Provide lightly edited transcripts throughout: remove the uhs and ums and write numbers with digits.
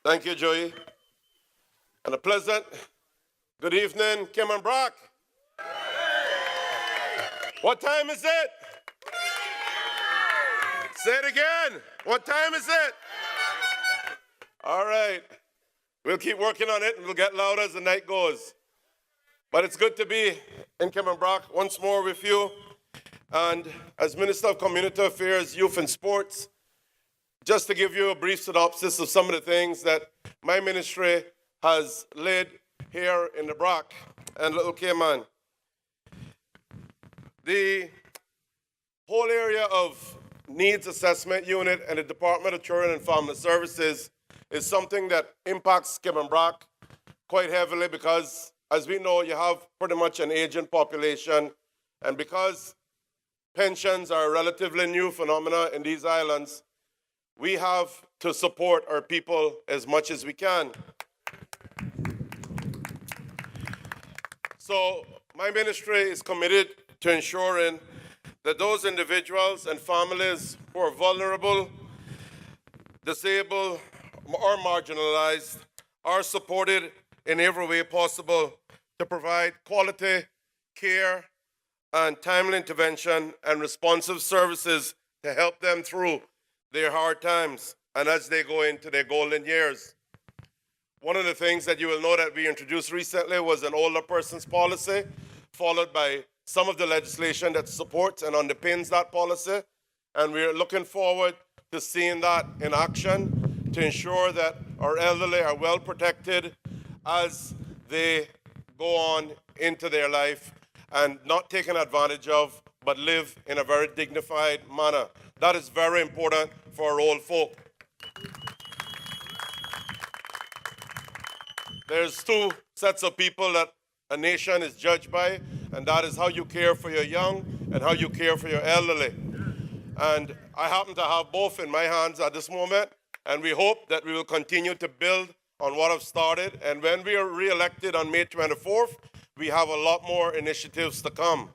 Thank you, Joey. And a pleasant good evening, Cayman Brac. What time is it? Say it again. What time is it? All right. We'll keep working on it and we'll get louder as the night goes. But it's good to be in Cayman Brac once more with you. And as Minister of Community Affairs, Youth and Sports, just to give you a brief synopsis of some of the things that my ministry has led here in the Brac and Little Cayman. The whole area of Needs Assessment Unit and the Department of Children and Family Services is something that impacts Cayman Brac quite heavily because, as we know, you have pretty much an aging population, and because pensions are a relatively new phenomenon in these islands, we have to support our people as much as we can. So my ministry is committed to ensuring that those individuals and families who are vulnerable, disabled, or marginalized are supported in every way possible to provide quality care and timely intervention and responsive services to help them through their hard times and as they go into their golden years. One of the things that you will know that we introduced recently was an older persons policy, followed by some of the legislation that supports and underpins that policy. And we're looking forward to seeing that in action to ensure that our elderly are well protected as they go on into their life and not taken advantage of, but live in a very dignified manner. That is very important for our old folk. There's two sets of people that a nation is judged by, and that is how you care for your young and how you care for your elderly. And I happen to have both in my hands at this moment, and we hope that we will continue to build on what I've started. And when we are re-elected on May 24th, we have a lot more initiatives to come.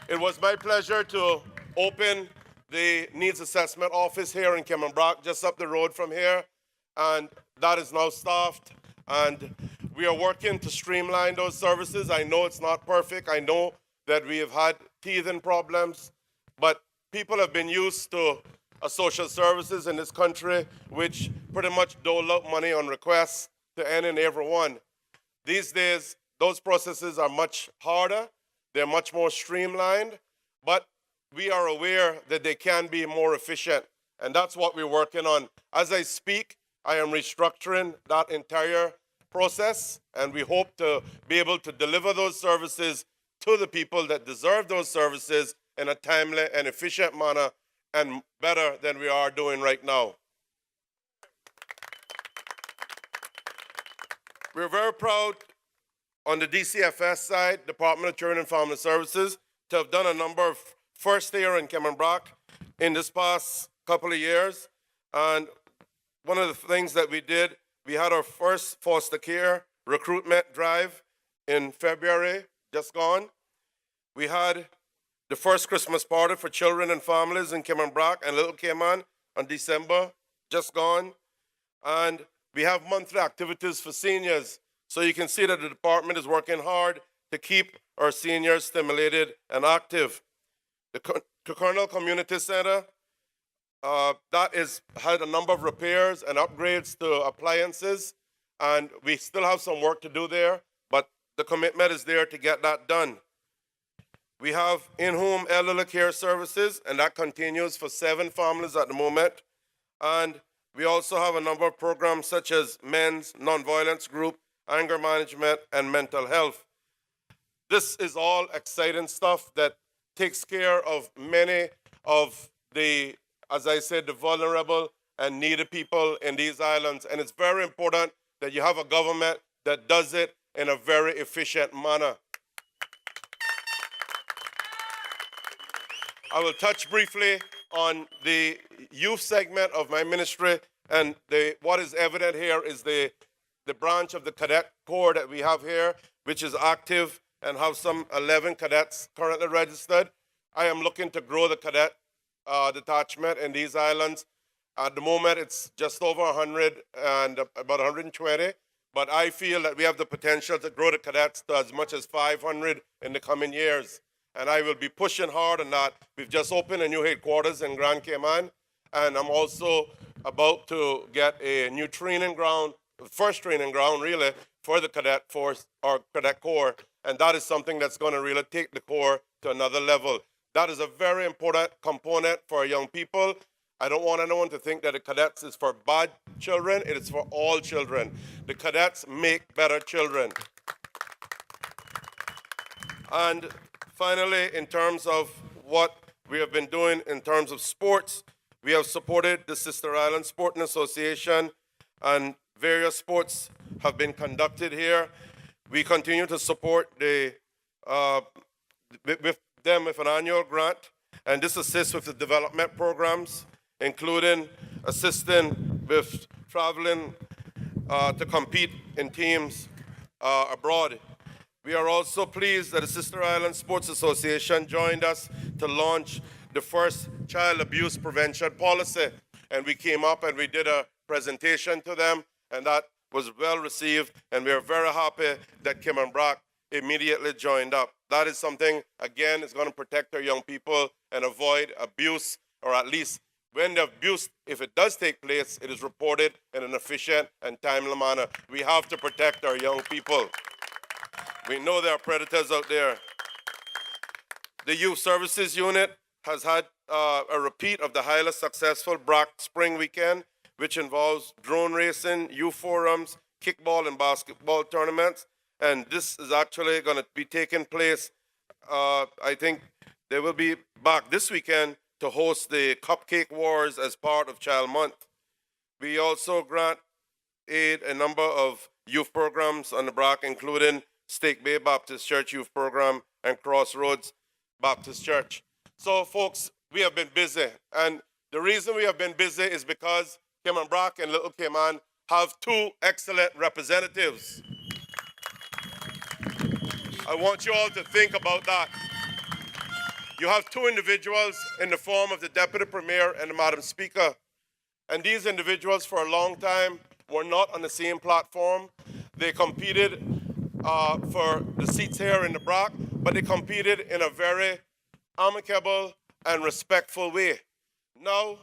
It was my pleasure to open the Needs Assessment Office here in Cayman Brac, just up the road from here, and that is now staffed, and we are working to streamline those services. I know it's not perfect. I know that we have had teething problems, but people have been used to social services in this country, which pretty much dole out money on requests to any and everyone. These days, those processes are much harder. They're much more streamlined, but we are aware that they can be more efficient, and that's what we're working on. As I speak, I am restructuring that entire process, and we hope to be able to deliver those services to the people that deserve those services in a timely and efficient manner, and better than we are doing right now. We're very proud on the DCFS side, Department of Children and Family Services, to have done a number of firsts here in Cayman Brac in this past couple of years. And one of the things that we did, we had our first foster care recruitment drive in February, just gone. We had the first Christmas party for children and families in Cayman Brac and Little Cayman on December, just gone. And we have monthly activities for seniors. So you can see that the department is working hard to keep our seniors stimulated and active. The Colonel Community Center, that is had a number of repairs and upgrades to appliances, and we still have some work to do there, but the commitment is there to get that done. We have in-home elderly care services, and that continues for 7 families at the moment. And we also have a number of programs such as men's nonviolence group, anger management, and mental health. This is all exciting stuff that takes care of many of the, as I said, the vulnerable and needy people in these islands. And it's very important that you have a government that does it in a very efficient manner. I will touch briefly on the youth segment of my ministry, and what is evident here is the branch of the cadet corps that we have here, which is active and have some 11 cadets currently registered. I am looking to grow the cadet detachment in these islands. At the moment, it's just over 100 and about 120. But I feel that we have the potential to grow the cadets to as much as 500 in the coming years. And I will be pushing hard on that. We've just opened a new headquarters in Grand Cayman. And I'm also about to get a new training ground, first training ground really, for the cadet force or cadet corps. And that is something that's going to really take the corps to another level. That is a very important component for young people. I don't want anyone to think that the cadets is for bad children. It is for all children. The cadets make better children. And finally, in terms of what we have been doing in terms of sports, we have supported the Sister Island Sporting Association, and various sports have been conducted here. We continue to support with them with an annual grant, and this assists with the development programs, including assisting with traveling to compete in teams abroad. We are also pleased that the Sister Island Sports Association joined us to launch the first child abuse prevention policy. And we came up and we did a presentation to them, and that was well received. And we are very happy that Cayman Brac immediately joined up. That is something, again, is going to protect our young people and avoid abuse, or at least when the abuse, if it does take place, it is reported in an efficient and timely manner. We have to protect our young people. We know there are predators out there. The Youth Services Unit has had a repeat of the highly successful Brac Spring Weekend, which involves drone racing, youth forums, kickball and basketball tournaments. And this is actually going to be taking place, I think they will be back this weekend to host the Cupcake Wars as part of Child Month. We also grant aid a number of youth programs on the Brac, including Stake Bay Baptist Church Youth Program and Crossroads Baptist Church. So, folks, we have been busy. And the reason we have been busy is because Cayman Brac and Little Cayman have two excellent representatives. I want you all to think about that. You have two individuals in the form of the Deputy Premier and the Madam Speaker. And these individuals, for a long time, were not on the same platform. They competed for the seats here in the Brac, but they competed in a very amicable and respectful way. Now,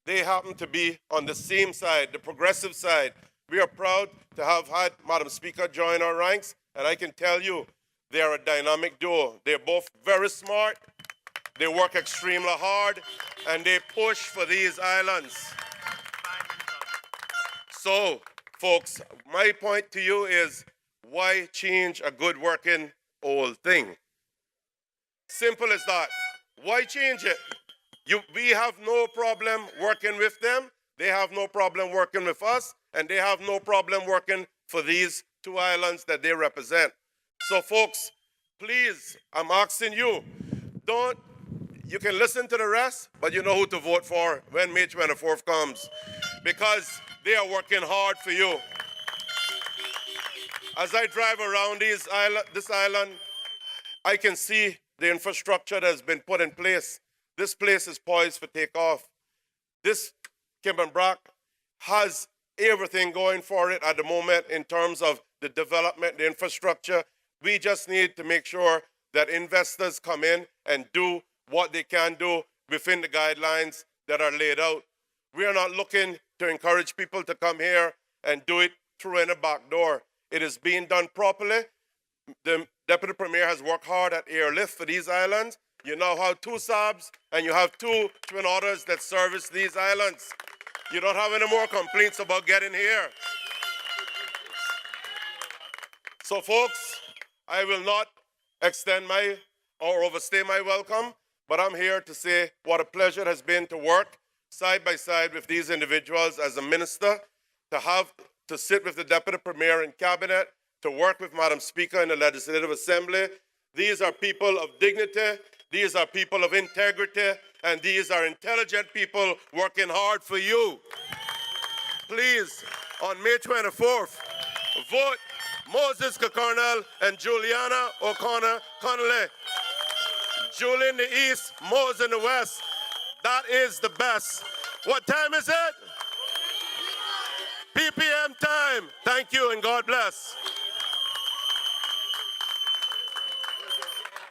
they happen to be on the same side, the progressive side. We are proud to have had Madam Speaker join our ranks, and I can tell you, they are a dynamic duo. They're both very smart, they work extremely hard, and they push for these islands. So, folks, my point to you is, why change a good working old thing? Simple as that. Why change it? We have no problem working with them. They have no problem working with us. And they have no problem working for these two islands that they represent. So, folks, please, I'm asking you, you can listen to the rest, but you know who to vote for when May 24th comes, because they are working hard for you. As I drive around this island, I can see the infrastructure that has been put in place. This place is poised for takeoff. This Cayman Brac has everything going for it at the moment in terms of the development, the infrastructure. We just need to make sure that investors come in and do what they can do within the guidelines that are laid out. We are not looking to encourage people to come here and do it through any back door. It is being done properly. The Deputy Premier has worked hard at airlift for these islands. You now have two SABs and you have two twin otters that service these islands. You don't have any more complaints about getting here. So, folks, I will not extend or overstay my welcome, but I'm here to say what a pleasure it has been to work side by side with these individuals as a minister, to sit with the Deputy Premier in Cabinet, to work with Madam Speaker in the Legislative Assembly. These are people of dignity, these are people of integrity, and these are intelligent people working hard for you. Please, on May 24th, vote Moses Kakarnal and Juliana O'Connor Connolly. Julie in the east, Moses in the west. That is the best. What time is it? PPM time. Thank you and God bless.